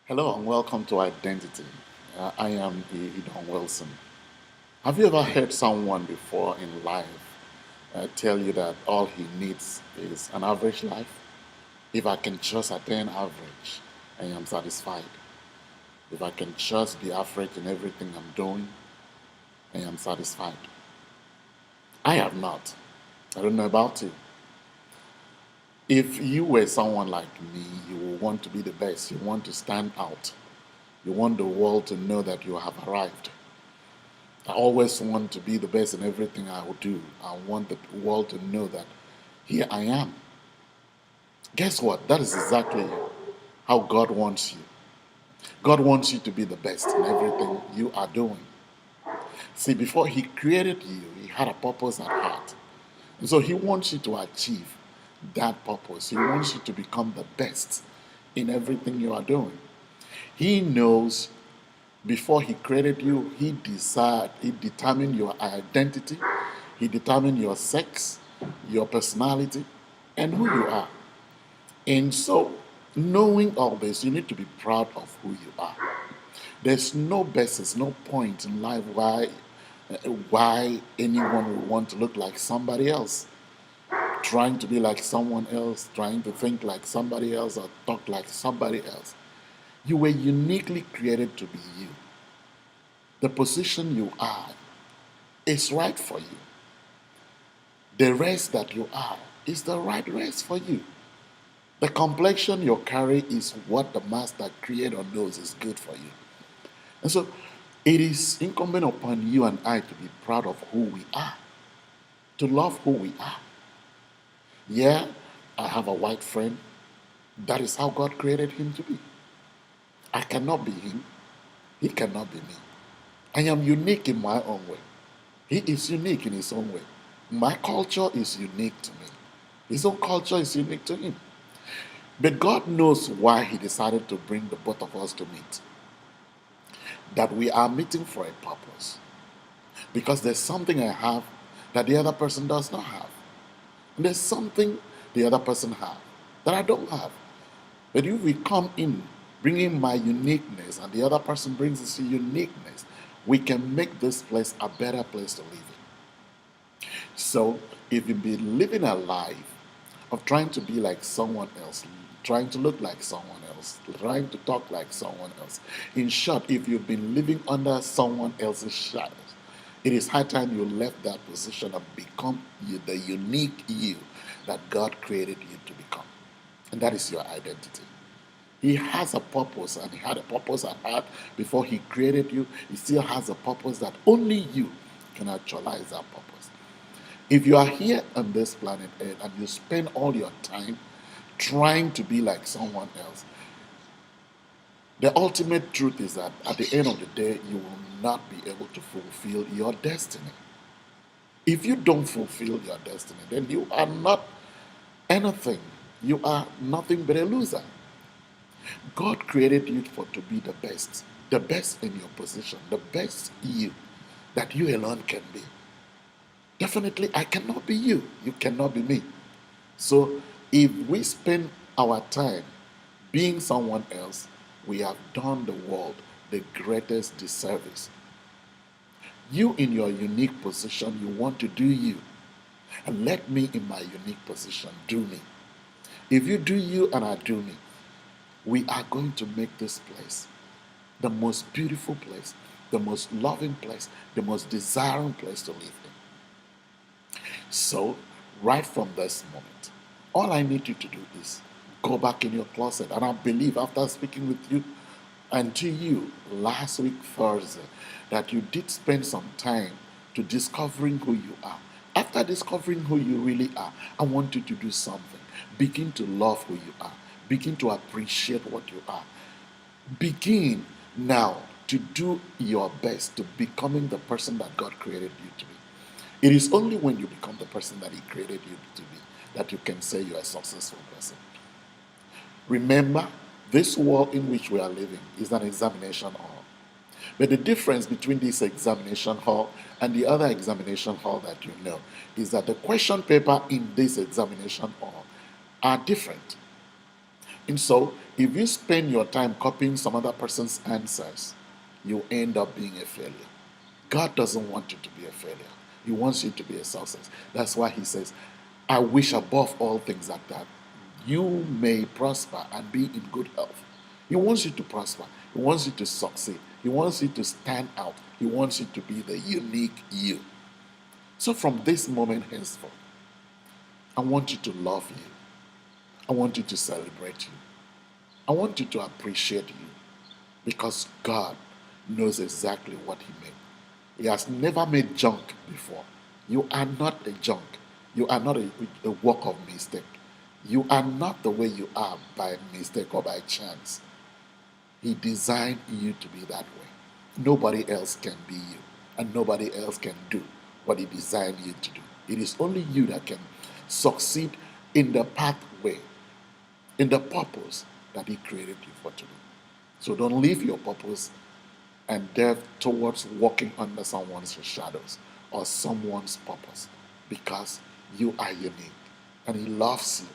Hello and welcome to Identity. I am Edon Wilson. Have you ever heard someone before in life tell you that all he needs is an average life? If I can just attain average, I am satisfied. If I can just be average in everything I'm doing, I am satisfied. I have not. I don't know about you. If you were someone like me, you will want to be the best. You want to stand out. You want the world to know that you have arrived. I always want to be the best in everything I will do. I want the world to know that here I am. Guess what? That is exactly how God wants you. God wants you to be the best in everything you are doing. See, before He created you, He had a purpose at heart. And so He wants you to achieve that purpose. He wants you to become the best in everything you are doing. He knows before He created you, He determined your identity, He determined your sex, your personality, and who you are. And so, knowing all this, you need to be proud of who you are. There's no basis, no point in life why anyone would want to look like somebody else, trying to be like someone else, trying to think like somebody else, or talk like somebody else. You were uniquely created to be you. The position you are is right for you. The race that you are is the right race for you. The complexion you carry is what the master creator knows is good for you. And so it is incumbent upon you and I to be proud of who we are, to love who we are. Yeah, I have a white friend. That is how God created him to be. I cannot be him. He cannot be me. I am unique in my own way. He is unique in his own way. My culture is unique to me. His own culture is unique to him. But God knows why He decided to bring the both of us to meet. That we are meeting for a purpose. Because there's something I have that the other person does not have. And there's something the other person has that I don't have. But if we come in bringing my uniqueness and the other person brings his uniqueness, we can make this place a better place to live in. So if you've been living a life of trying to be like someone else, trying to look like someone else, trying to talk like someone else, in short, if you've been living under someone else's shadows, it is high time you left that position and become the unique you that God created you to become. And that is your identity. He has a purpose, and He had a purpose at heart before He created you. He still has a purpose that only you can actualize that purpose. If you are here on this planet Earth and you spend all your time trying to be like someone else, the ultimate truth is that at the end of the day, you will not be able to fulfill your destiny. If you don't fulfill your destiny, then you are not anything. You are nothing but a loser. God created you to be the best in your position, the best you that you alone can be. Definitely, I cannot be you. You cannot be me. So, if we spend our time being someone else, we have done the world the greatest disservice. You, in your unique position, you want to do you. And let me, in my unique position, do me. If you do you and I do me, we are going to make this place the most beautiful place, the most loving place, the most desiring place to live in. So, right from this moment, all I need you to do is go back in your closet. And I believe after speaking with you and to you last week, Thursday, that you did spend some time to discovering who you are. After discovering who you really are, I want you to do something. Begin to love who you are. Begin to appreciate what you are. Begin now to do your best to becoming the person that God created you to be. It is only when you become the person that He created you to be that you can say you're a successful person. Remember, this world in which we are living is an examination hall. But the difference between this examination hall and the other examination hall that you know is that the question paper in this examination hall are different. And so, if you spend your time copying some other person's answers, you end up being a failure. God doesn't want you to be a failure. He wants you to be a success. That's why he says, I wish above all things that you may prosper and be in good health. He wants you to prosper. He wants you to succeed. He wants you to stand out. He wants you to be the unique you. So from this moment henceforth, I want you to love you. I want you to celebrate you. I want you to appreciate you because God knows exactly what he made. He has never made junk before. You are not a junk. You are not a work of mistake. You are not the way you are by mistake or by chance. He designed you to be that way. Nobody else can be you, and nobody else can do what he designed you to do. It is only you that can succeed in the pathway, in the purpose that he created you for to do. So don't leave your purpose and delve towards walking under someone's shadows or someone's purpose because you are unique and he loves you.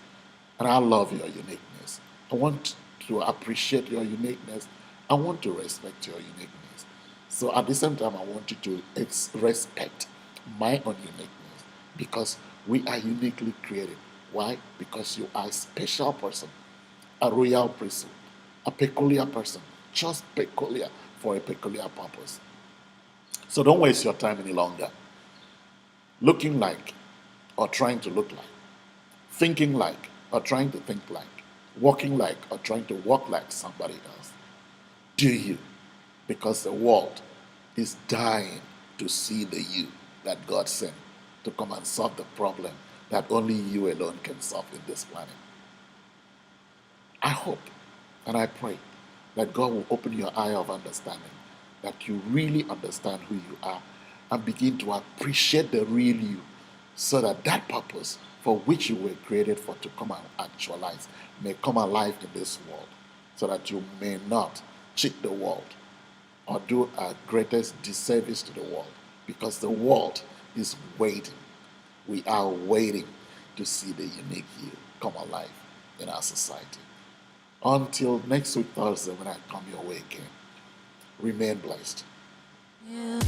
And I love your uniqueness. I want to appreciate your uniqueness. I want to respect your uniqueness. So at the same time, I want you to respect my own uniqueness because we are uniquely created. Why? Because you are a special person, a royal priesthood, a peculiar person, just peculiar for a peculiar purpose. So don't waste your time any longer looking like or trying to look like, thinking like or trying to think like, walking like or trying to walk like somebody else. Do you? Because the world is dying to see the you that God sent to come and solve the problem that only you alone can solve in this planet. I hope and I pray that God will open your eye of understanding, that you really understand who you are and begin to appreciate the real you so that that purpose for which you were created for to come and actualize may come alive in this world so that you may not cheat the world or do a greatest disservice to the world because the world is waiting. We are waiting to see the unique you come alive in our society. Until next week, Thursday, when I come your way again, remain blessed. Yeah.